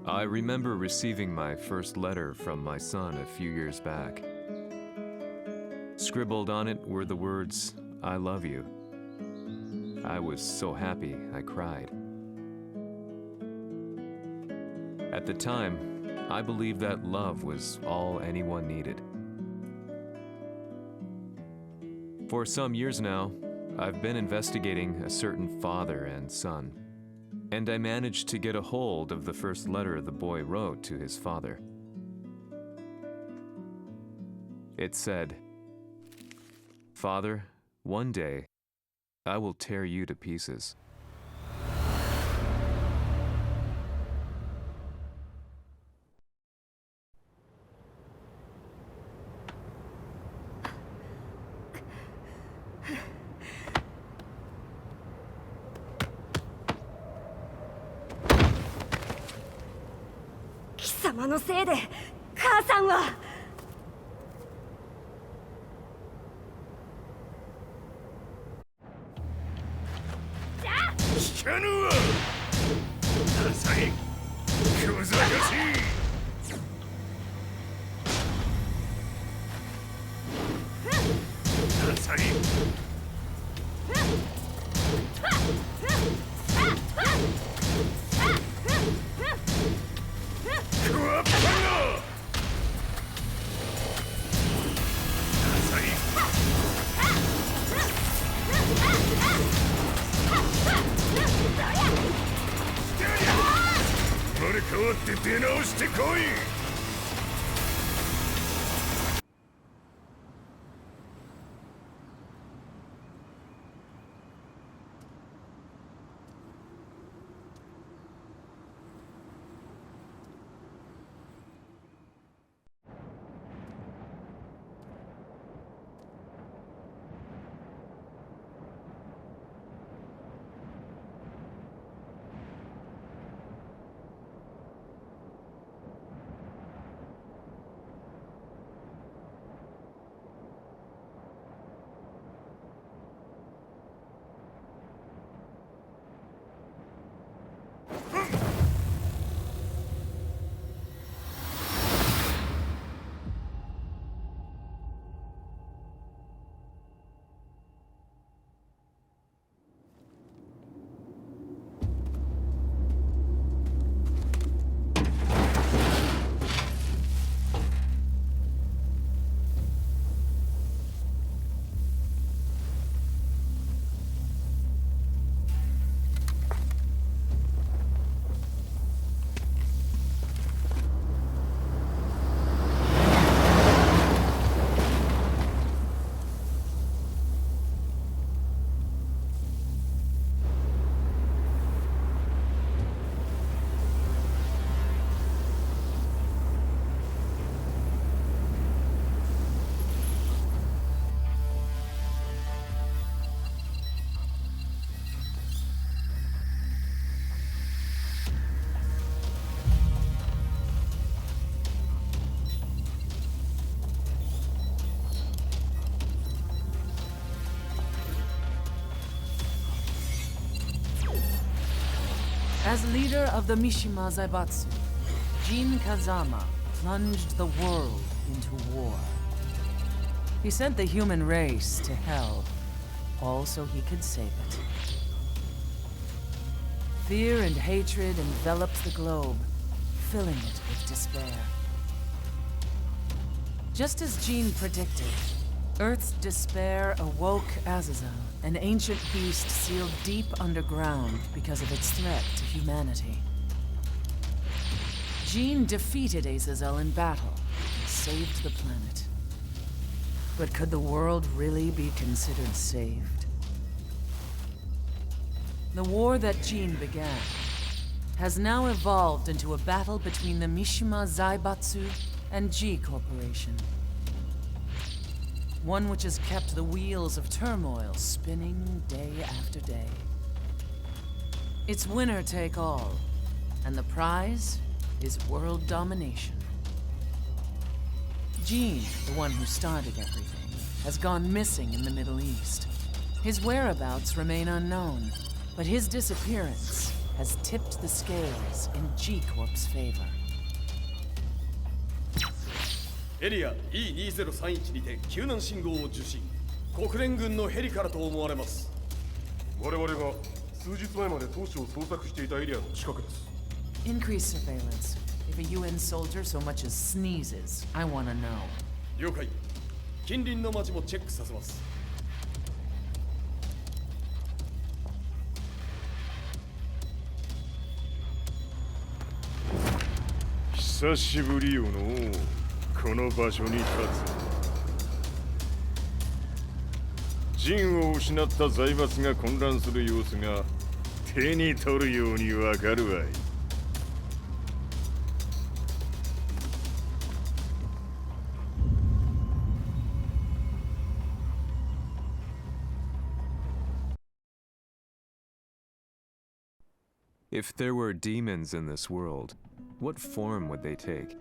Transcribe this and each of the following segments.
I remember receiving my first letter from my son a few years back. Scribbled on it were the words, "I love you." I was so happy I cried. At the time, I believed that love was all anyone needed. For some years now, I've been investigating a certain father and son, and I managed to get a hold of the first letter the boy wrote to his father. It said, "Father, one day, I will tear you to pieces." "貴様のせいで母さんは..." 聞かぬわ。なさい、小賢しい。なさい。クワッパが。なさい。生まれ変わって出直してこい。As leader of the Mishima Zaibatsu, Jin Kazama plunged the world into war. He sent the human race to hell, all so he could save it. Fear and hatred enveloped the globe, filling it with despair. Just as Jin predicted, Earth's despair awoke Azazel, an ancient beast sealed deep underground because of its threat to humanity. Jin defeated Azazel in battle and saved the planet. But could the world really be considered saved? The war that Jin began has now evolved into a battle between the Mishima Zaibatsu and G Corporation. One which has kept the wheels of turmoil spinning day after day. It's winner take all, and the prize is world domination. Jin, the one who started everything, has gone missing in the Middle East. His whereabouts remain unknown, but his disappearance has tipped the scales in G-Corp's favor. エリア E2031 にて救難信号を受信。国連軍のヘリからと思われます。我々が数日前まで当初を捜索していたエリアの近くです。 Increase surveillance. If a UN soldier so much as sneezes, I want to know. 了解。近隣の町もチェックさせます。久しぶりよのこの場所に立つ。陣を失った財閥が混乱する様子が手に取るようにわかるわい。If there were demons in this world, what form would they take?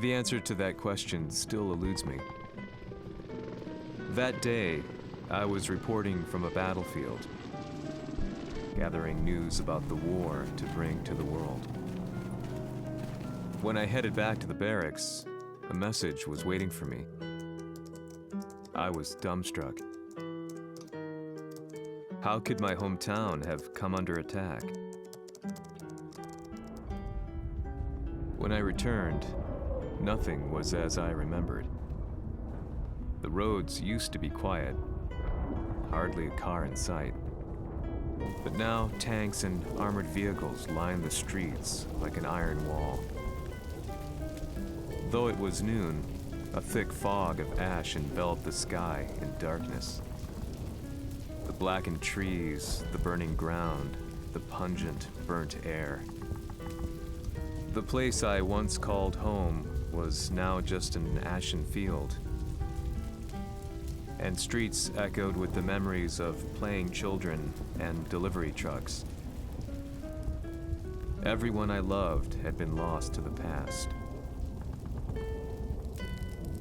The answer to that question still eludes me. That day, I was reporting from a battlefield, gathering news about the war to bring to the world. When I headed back to the barracks, a message was waiting for me. I was dumbstruck. How could my hometown have come under attack? When I returned, nothing was as I remembered. The roads used to be quiet, hardly a car in sight. But now tanks and armored vehicles line the streets like an iron wall. Though it was noon, a thick fog of ash enveloped the sky in darkness. The blackened trees, the burning ground, the pungent, burnt air. The place I once called home was now just an ashen field. And streets echoed with the memories of playing children and delivery trucks. Everyone I loved had been lost to the past.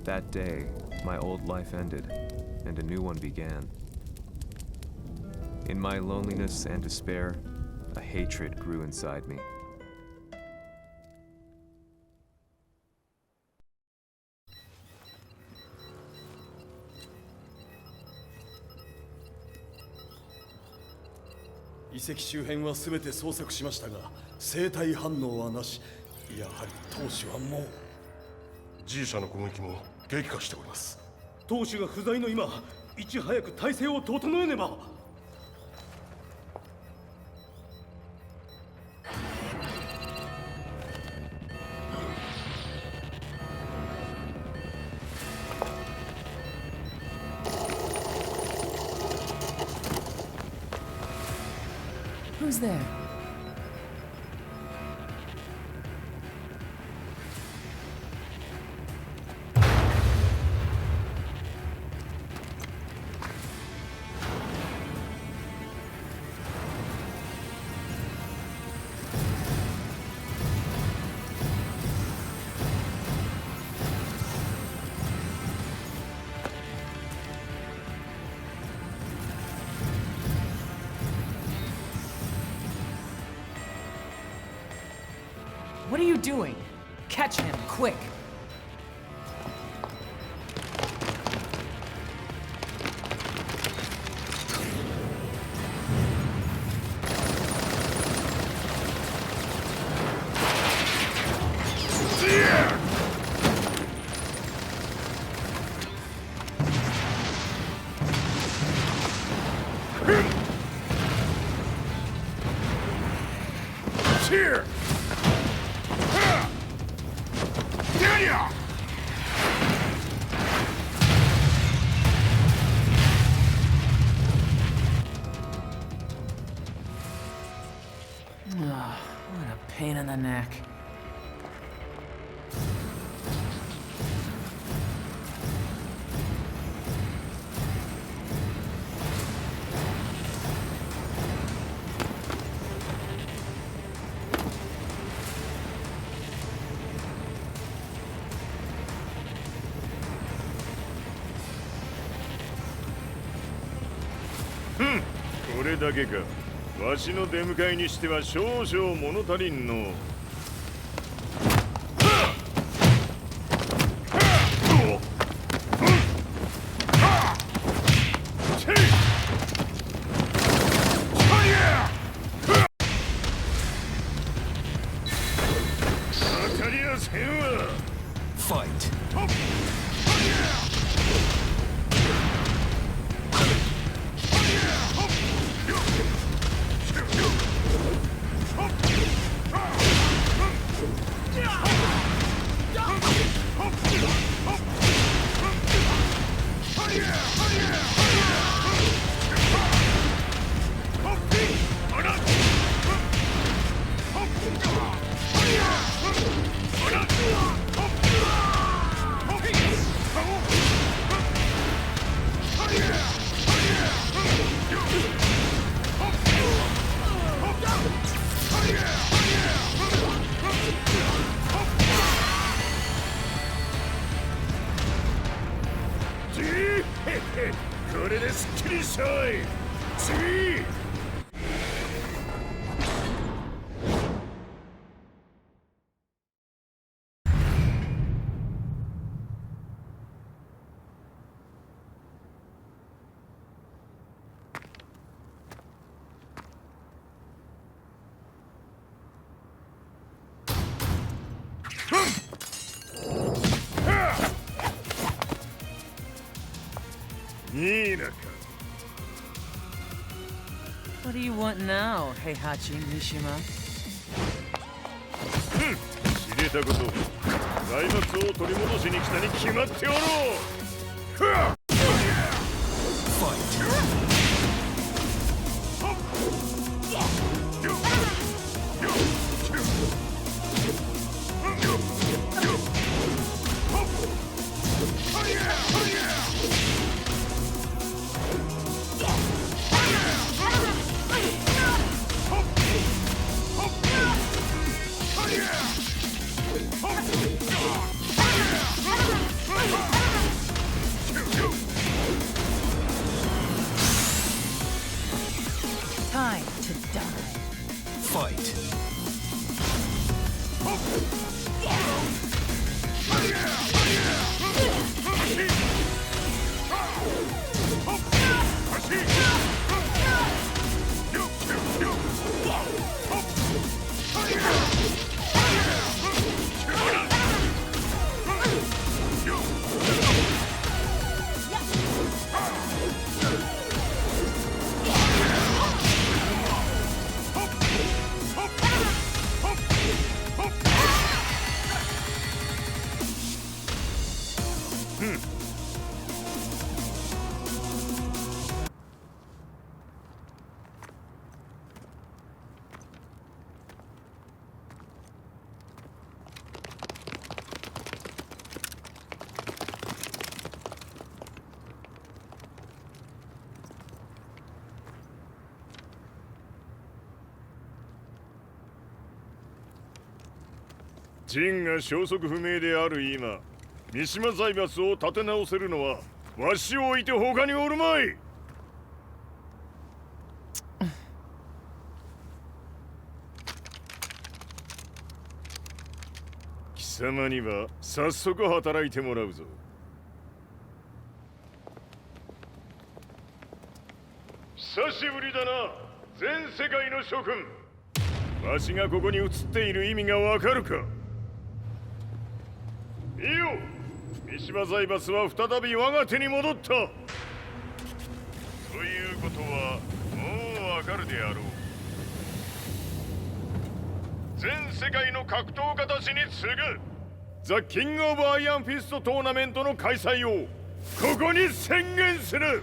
That day, my old life ended, and a new one began. In my loneliness and despair, a hatred grew inside me.「遺跡周辺は全て捜索しましたが、生体反応はなし。やはり当主はもう。G 社の攻撃も激化しております。当主が不在の今、いち早く体制を整えねば。Who's there? What are you doing? Catch him, quick! Here! What a pain in the neck. Hmm. これだけか。わしの出迎えにしては少々物足りんの。これですっきりしたい。次。いいなか。What do you want now, Heihachi Mishima? 知れたこと。財閥を取り戻しに来たに決まっておろう。Time to die. Fight.ジンが消息不明である今、三島財閥を立て直せるのはわしを置いて他におるまい。貴様には早速働いてもらうぞ。久しぶりだな、全世界の諸君。わしがここに映っている意味がわかるか。いいよ、三島財閥は再び我が手に戻った。ということはもうわかるであろう。全世界の格闘家たちに次ぐザ・キング・オブ・アイアンフィストトーナメントの開催をここに宣言する。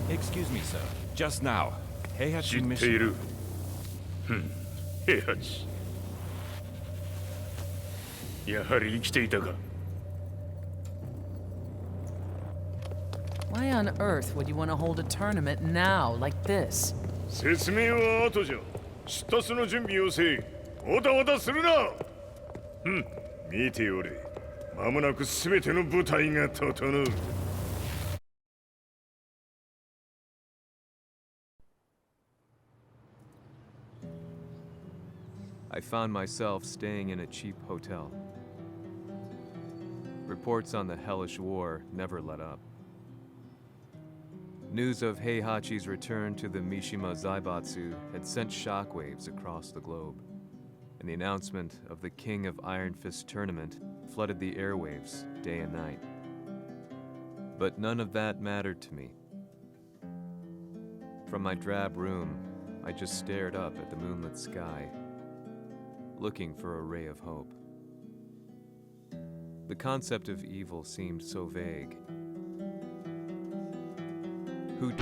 Excuse me, sir. Just now, Heihachi 知ってい Mishima. る。平八。やはり生きていたか。Why on earth would you want to hold a tournament now, like this? 説明は後じゃ。出立の準備をせい。おたおたするな。見ておれ。間もなく全ての部隊が整う。I found myself staying in a cheap hotel. Reports on the hellish war never let up. News of Heihachi's return to the Mishima Zaibatsu had sent shockwaves across the globe, and the announcement of the King of Iron Fist tournament flooded the airwaves day and night. But none of that mattered to me. From my drab room, I just stared up at the moonlit sky, looking for a ray of hope. The concept of evil seemed so vague. Who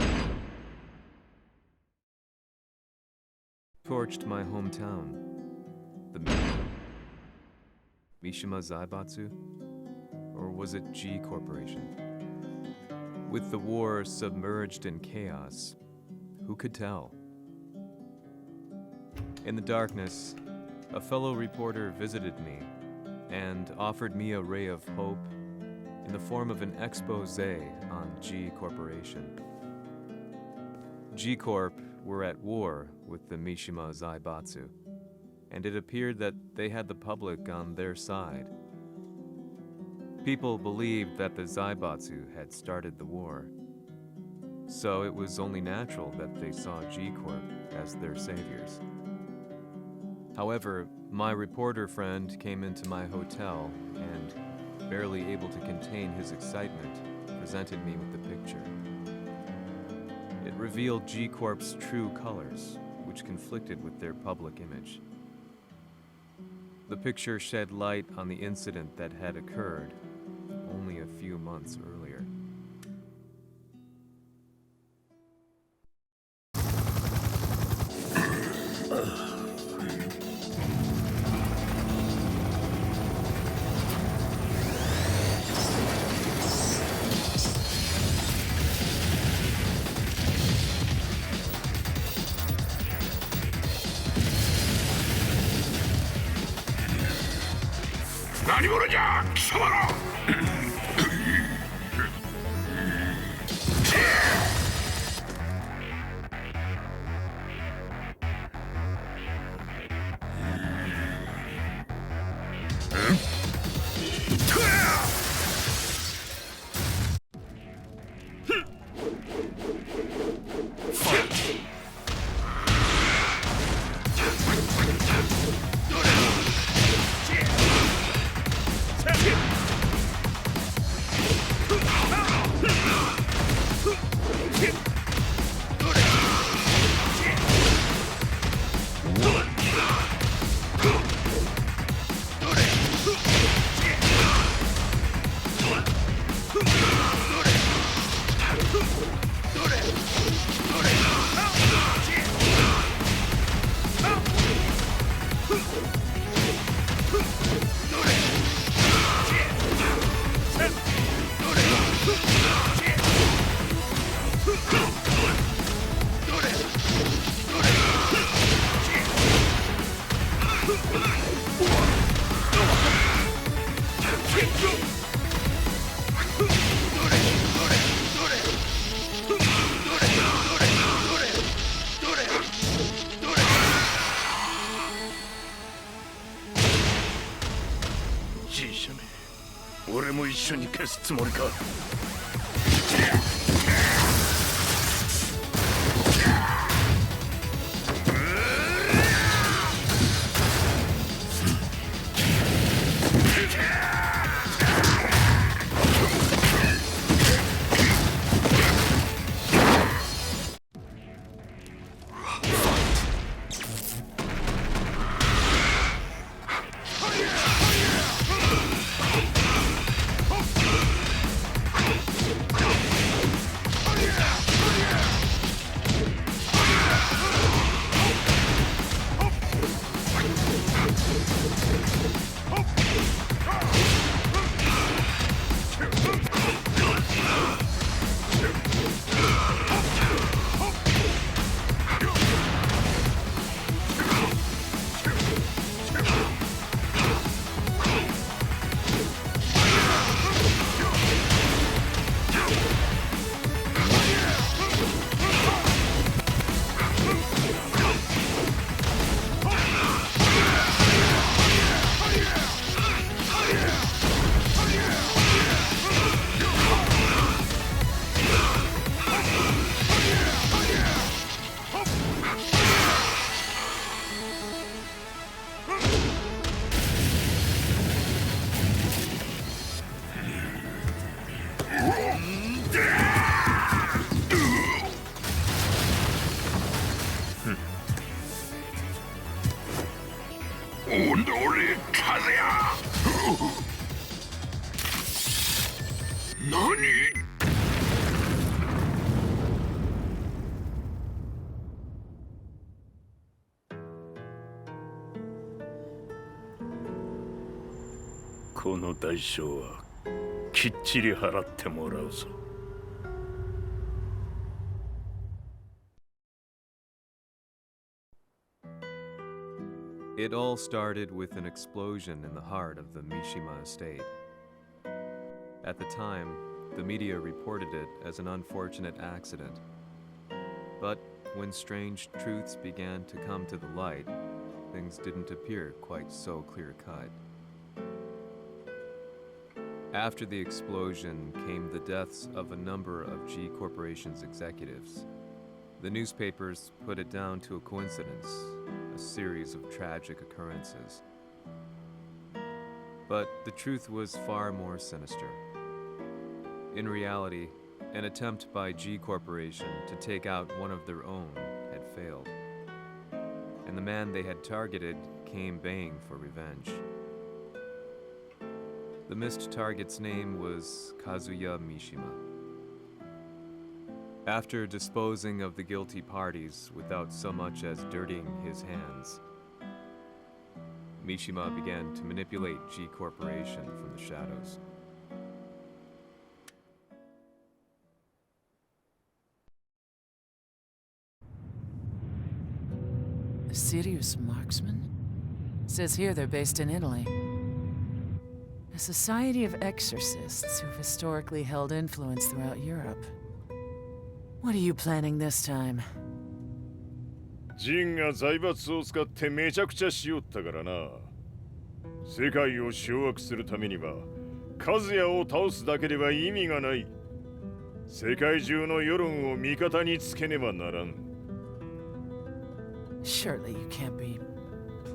torched my hometown? The Mishima Zaibatsu? Or was it G Corporation? With the war submerged in chaos, who could tell? In the darkness, a fellow reporter visited me and offered me a ray of hope in the form of an expose on G Corporation. G Corp were at war with the Mishima Zaibatsu, and it appeared that they had the public on their side. People believed that the Zaibatsu had started the war, so it was only natural that they saw G Corp as their saviors. However, my reporter friend came into my hotel and, barely able to contain his excitement, presented me with the picture. It revealed G Corp's true colors, which conflicted with their public image. The picture shed light on the incident that had occurred only a few months earlier. G 社め、俺も一緒に消すつもりか。 오늘의 카드야! 너니?この代償はきっちり払ってもらうぞ。It all started with an explosion in the heart of the Mishima estate. At the time, the media reported it as an unfortunate accident. But when strange truths began to come to the light, things didn't appear quite so clear-cut. After the explosion came the deaths of a number of G Corporation's executives. The newspapers put it down to a coincidence, a series of tragic occurrences. But the truth was far more sinister. In reality, an attempt by G Corporation to take out one of their own had failed, and the man they had targeted came baying for revenge. The missed target's name was Kazuya Mishima. After disposing of the guilty parties without so much as dirtying his hands, Mishima began to manipulate G Corporation from the shadows. A serious marksman? Says here they're based in Italy. A society of exorcists who've historically held influence throughout Europe. What are you planning this time? ジンが財閥を使ってめちゃくちゃしよったからな。世界を掌握するためには和也を倒すだけでは意味がない。世界中の世論を味方につけねばならん。Surely you can't be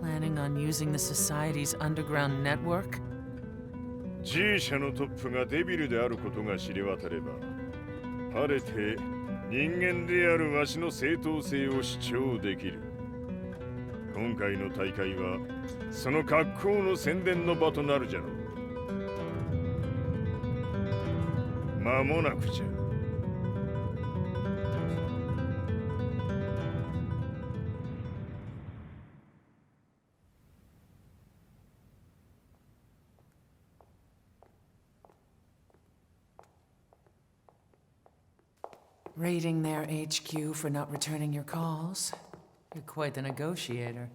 planning on using the society's underground network? G 社のトップがデビルであることが知れ渡れば、晴れて人間であるわしの正当性を主張できる。今回の大会はその格好の宣伝の場となるじゃろう。間もなくじゃ。Raiding their HQ for not returning your calls? You're quite the negotiator.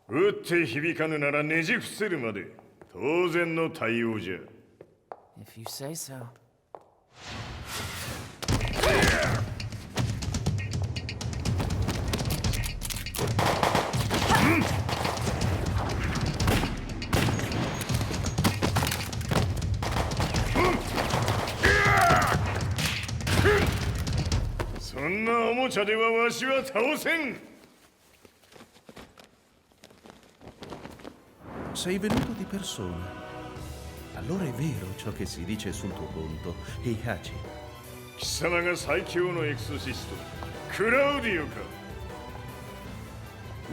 撃って響かぬならねじ伏せるまで当然の対応じゃ。If you say so. Sei venuto di persona. Allora è vero ciò che si dice sul tuo conto, Heihachi. 貴様が最強のエクソシスト、クラウディオか。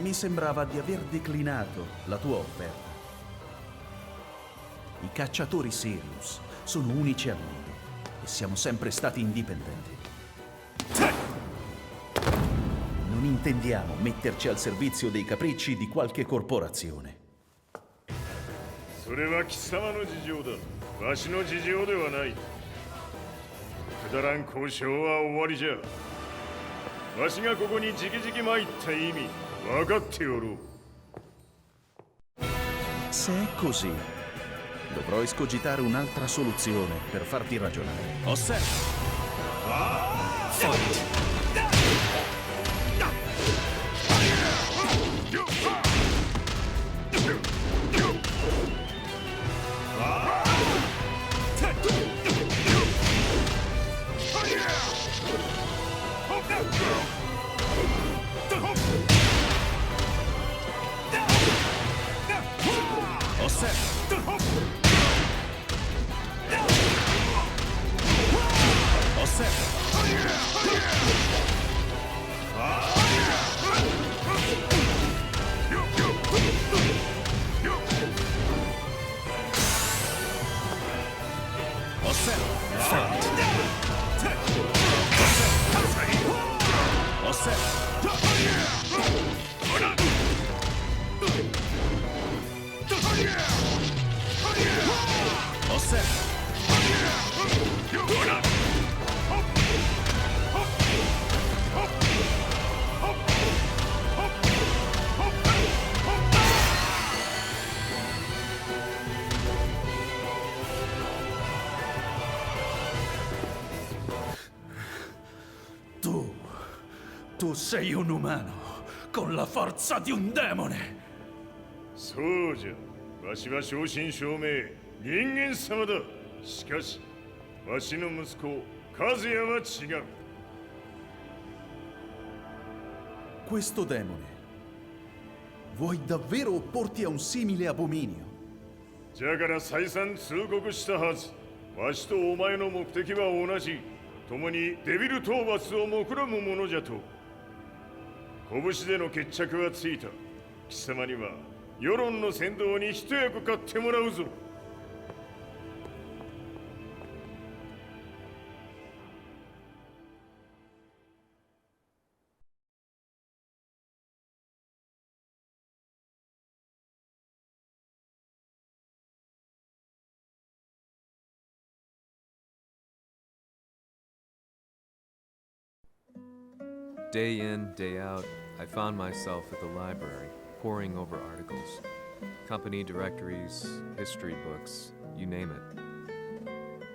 Mi sembrava di aver declinato la tua offerta. I cacciatori Sirius sono unici al mondo e siamo sempre stati indipendenti. Non intendiamo metterci al servizio dei capricci di qualche corporazione. それは貴様の事情だ。わしの事情ではない。くだらん交渉は終わりじゃ。わしがここに直々参った意味分かっておろう。Se è così, dovrò escogitare un'altra soluzione per farti ragionare. Osserva! Tu sei un umano, con la forza di un demone. そうじゃ。わしは正真正銘人間様だ。しかし、わしの息子和也は違う。Questo demone. Vuoi davvero opporti a un simile abominio? じゃから再三通告したはず。わしとお前の目的は同じ。共にデビル討伐を目論むものじゃと。拳での決着はついた。貴様には世論の先導に一役買ってもらうぞ。Day in, day out, I found myself at the library, poring over articles. Company directories, history books, you name it.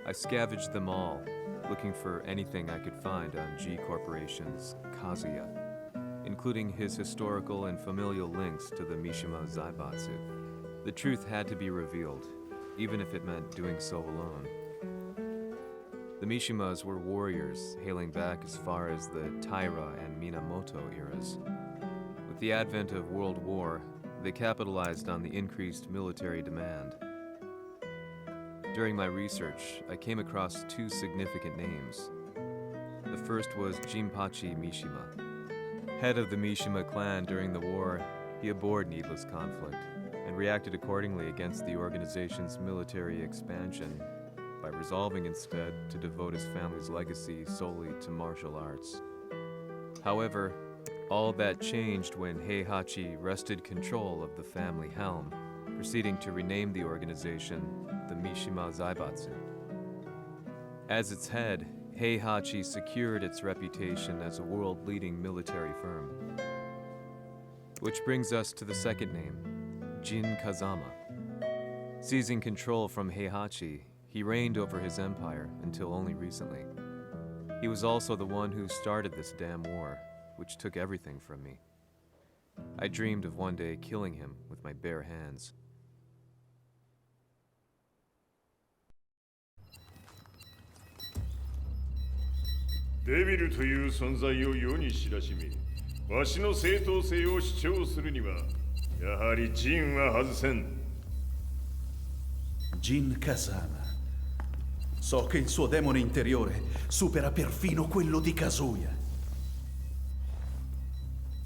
I scavenged them all, looking for anything I could find on G Corporation's Kazuya, including his historical and familial links to the Mishima Zaibatsu. The truth had to be revealed, even if it meant doing so alone. The Mishimas were warriors hailing back as far as the Taira and Minamoto eras. With the advent of World War, they capitalized on the increased military demand. During my research, I came across two significant names. The first was Jinpachi Mishima. Head of the Mishima clan during the war, he abhorred needless conflict and reacted accordingly against the organization's military expansion by resolving instead to devote his family's legacy solely to martial arts. However, all that changed when Heihachi wrested control of the family helm, proceeding to rename the organization the Mishima Zaibatsu. As its head, Heihachi secured its reputation as a world-leading military firm. Which brings us to the second name, Jin Kazama. Seizing control from Heihachi, he reigned over his empire until only recently. He was also the one who started this damn war, which took everything from me. I dreamed of one day killing him with my bare hands. デビルという存在を世に知らしめ、わしの正当性を主張するには、やはりジンは外せん。Jin Kazama. So che il suo demone interiore supera perfino quello di Kazuya.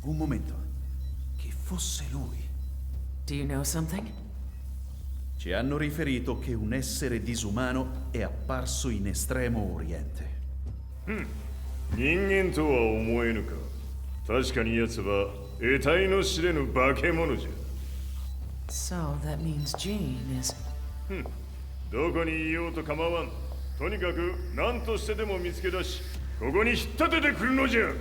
Un momento. Chi fosse lui? Do you know something? Ci hanno riferito che un essere disumano è apparso in Estremo Oriente. 人間とは思えぬか。確かに奴は得体の知れぬ化け物じゃ。So that means Jean is... どこにいようと構わん。とにかく何としてでも見つけ出し、ここに引っ立ててくるのじゃ。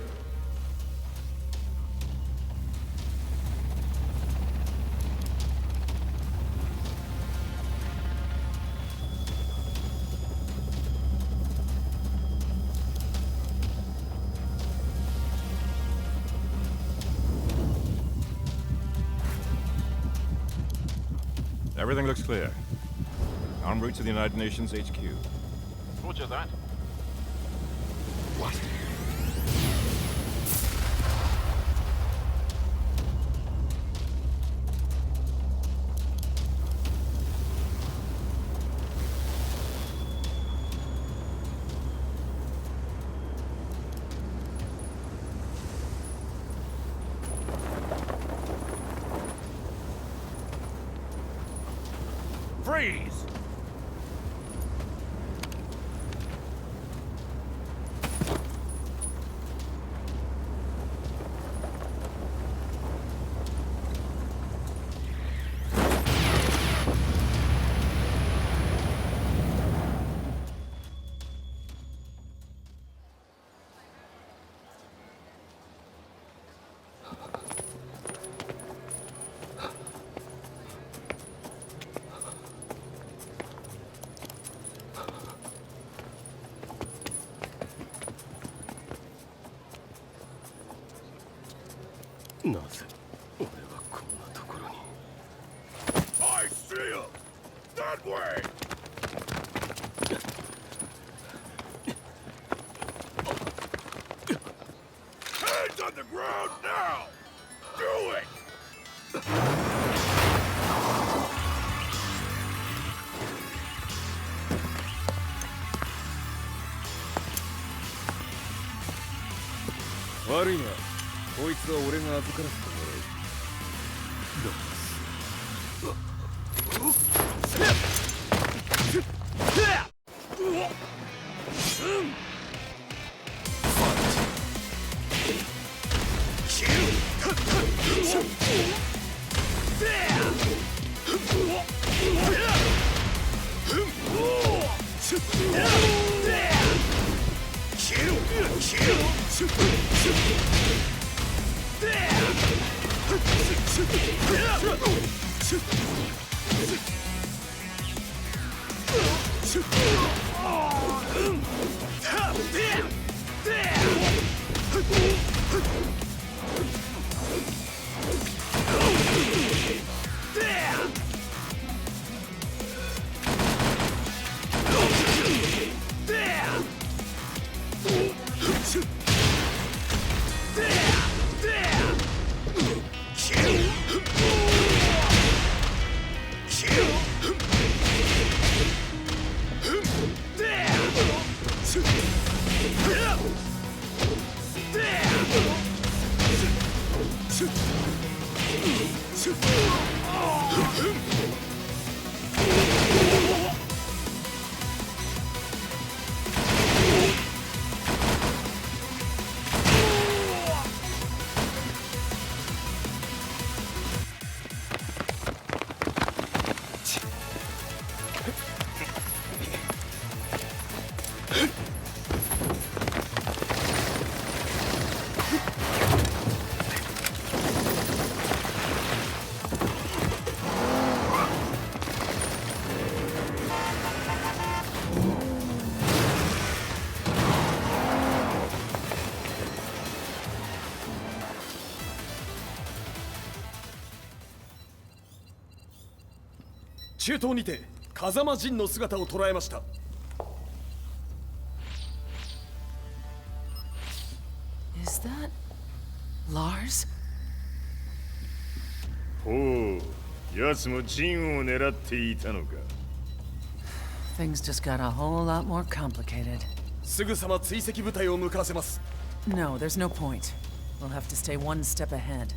Everything looks clear. En route to the United Nations HQ. Roger that. What? Freeze! なぜ俺はこんなところに。 I see him! That way! Hands on the ground now! Do it! 悪いな、こいつは俺が預からせてもらう。中東にて風間陣の姿を捉えました。 Is that Lars? ほう、奴も陣を狙っていたのか。 Things just got a whole lot more complicated. すぐさま追跡部隊を向かわせます。 No, there's no point. We'll have to stay one step ahead.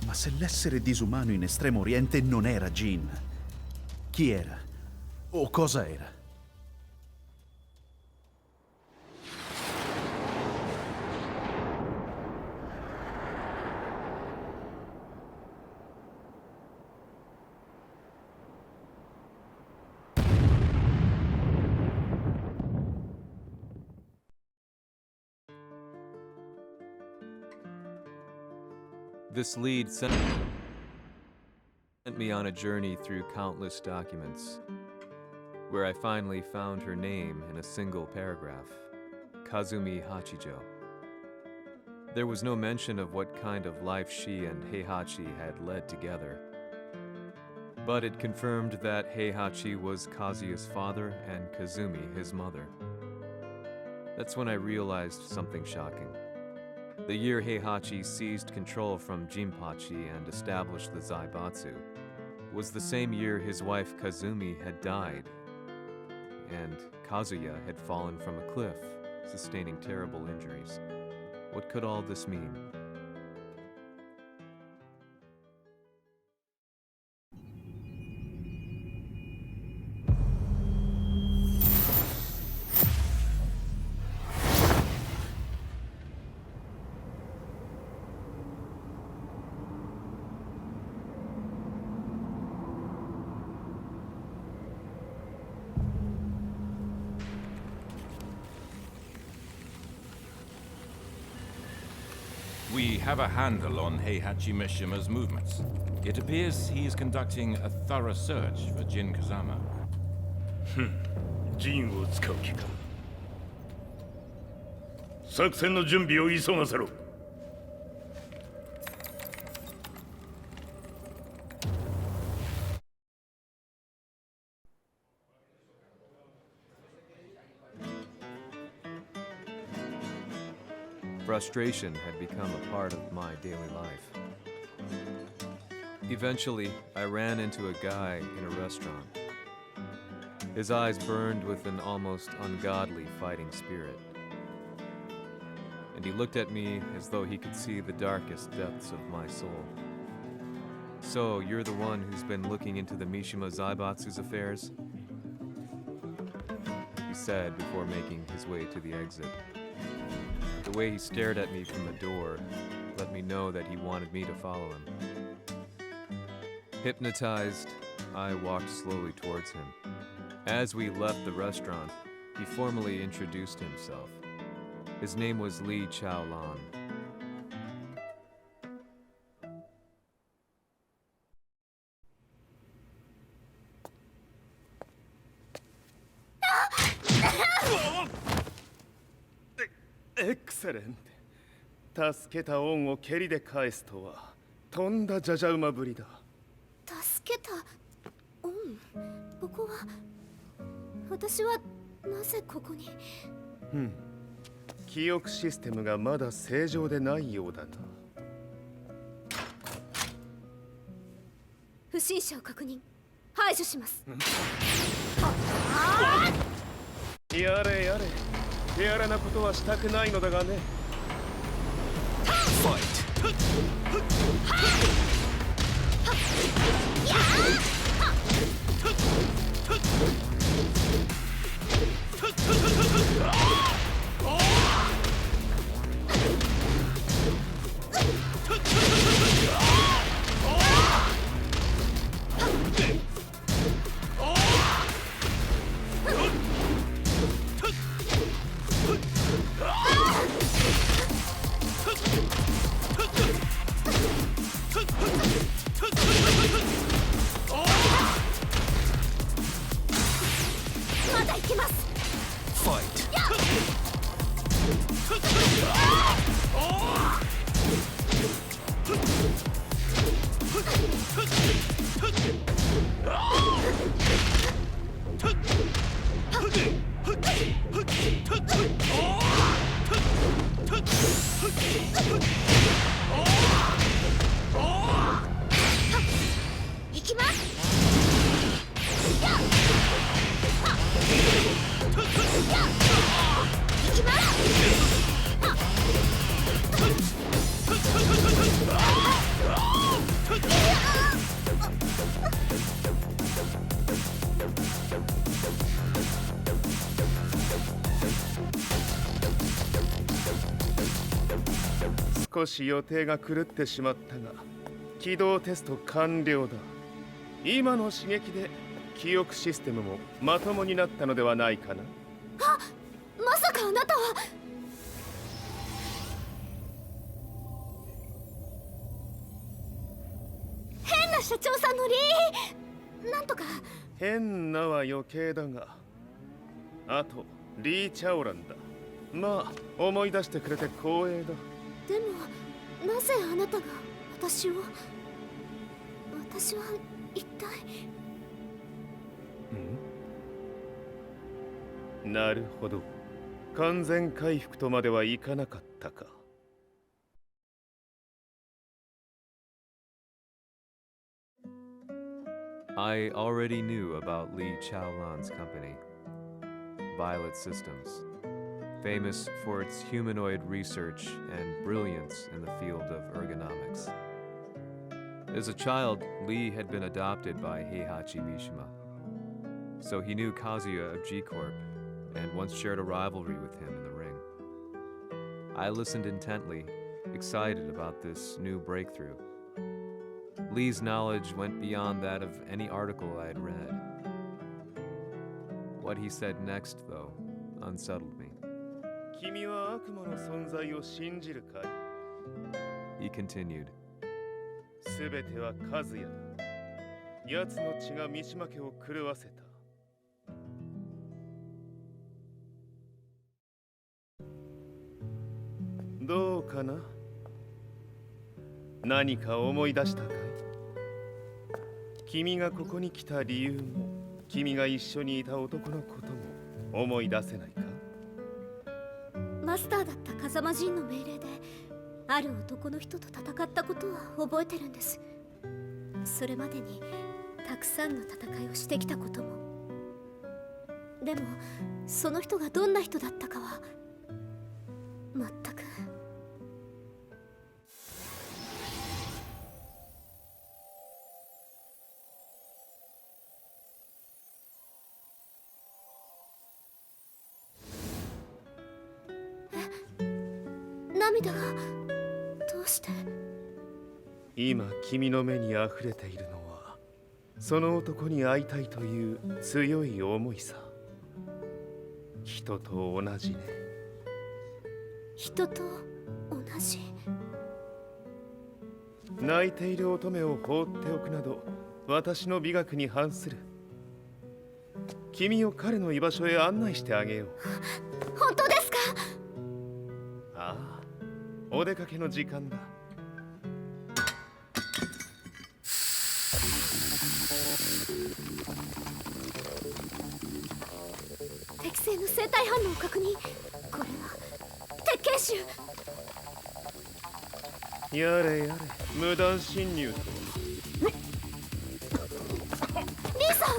Ma se l'essere disumano in Estremo Oriente non era Jin, chi era? O cosa era? This lead sent me on a journey through countless documents, where I finally found her name in a single paragraph, Kazumi Hachijo. There was no mention of what kind of life she and Heihachi had led together, but it confirmed that Heihachi was Kazuya's father and Kazumi his mother. That's when I realized something shocking. The year Heihachi seized control from Jinpachi and established the Zaibatsu was the same year his wife Kazumi had died, and Kazuya had fallen from a cliff, sustaining terrible injuries. What could all this mean? We have a handle on Heihachi Mishima's movements. It appears he is conducting a thorough search for Jin Kazama. 陣を使う気か。作戦の準備を急がせろ。Frustration had become a part of my daily life. Eventually, I ran into a guy in a restaurant. His eyes burned with an almost ungodly fighting spirit. And he looked at me as though he could see the darkest depths of my soul. So, you're the one who's been looking into the Mishima Zaibatsu's affairs? He said before making his way to the exit. The way he stared at me from the door let me know that he wanted me to follow him. Hypnotized, I walked slowly towards him. As we left the restaurant, he formally introduced himself. His name was Li Chaolan. Excellent. 助けた恩を蹴りで返すとはとんだじゃじゃ馬ぶりだ。助けた恩。ここは私はなぜここに。記憶システムがまだ正常でないようだな。不審者を確認。排除します。やれやれ。手荒なことはしたくないのだがね。まだ行きます。行きます。少し予定が狂ってしまったが起動テスト完了だ。今の刺激で記憶システムもまともになったのではないかな。あ、まさかあなたは。変な社長さんのなんとか。変なは余計だが、あとリー・チャオランだ。まあ思い出してくれて光栄だ。でもなぜあなたが私は一体。なるほど。完全回復とまではいかなかったか。I already knew about Li Chaolan's company, Violet Systems, famous for its humanoid research and brilliance in the field of ergonomics. As a child, Li had been adopted by Heihachi Mishima, so he knew Kazuya of G-Corp and once shared a rivalry with him in the ring. I listened intently, excited about this new breakthrough. Lee's knowledge went beyond that of any article I had read. What he said next, though, unsettled me. 君は悪魔の存在を信じるかい? He continued. すべては和也だ。奴の血が三島家を狂わせた。どうかな。何か思い出したかい？君がここに来た理由も、君が一緒にいた男のことも思い出せないか？マスターだった風間陣の命令である男の人と戦ったことは覚えてるんです。それまでにたくさんの戦いをしてきたことも。でもその人がどんな人だったかは全く。涙がどうして？今君の目に溢れているのはその男に会いたいという強い思いさ。人と同じね。人と同じ？泣いている乙女を放っておくなど私の美学に反する。君を彼の居場所へ案内してあげよう。本当ですか？ああ、お出かけの時間だ。適正の生体反応を確認。これは鉄拳臭。やれやれ、無断侵入と。リーさん！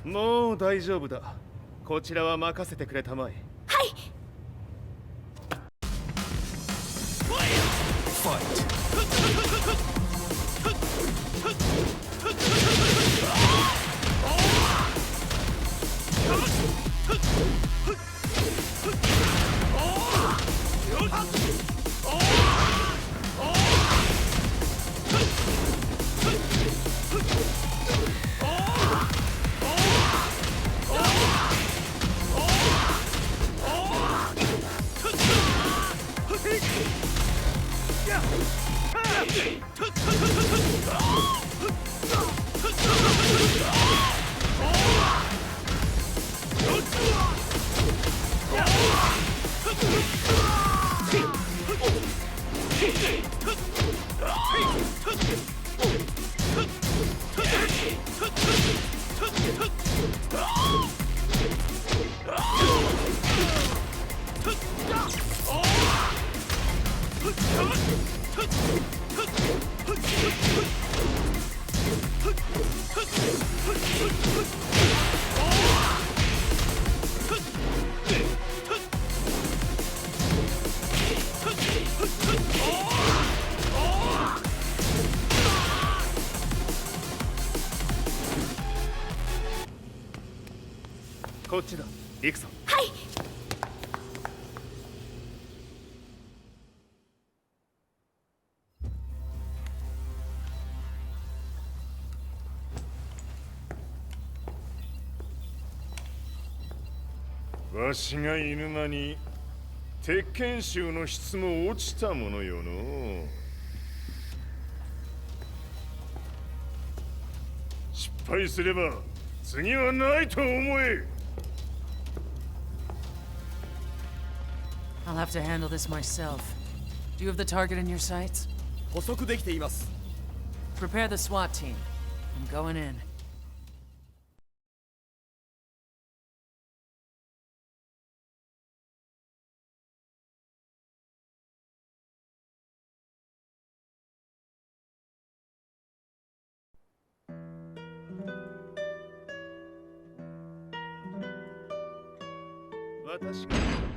もう大丈夫だ。こちらは任せてくれたまえ。はい。こっちだ。行くぞ。はい。わしが犬間に鉄拳衆の質も落ちたものよの。失敗すれば次はないと思え。I'll have to handle this myself. Do you have the target in your sights? 捕捉できています。 Prepare the SWAT team. I'm going in. Watashi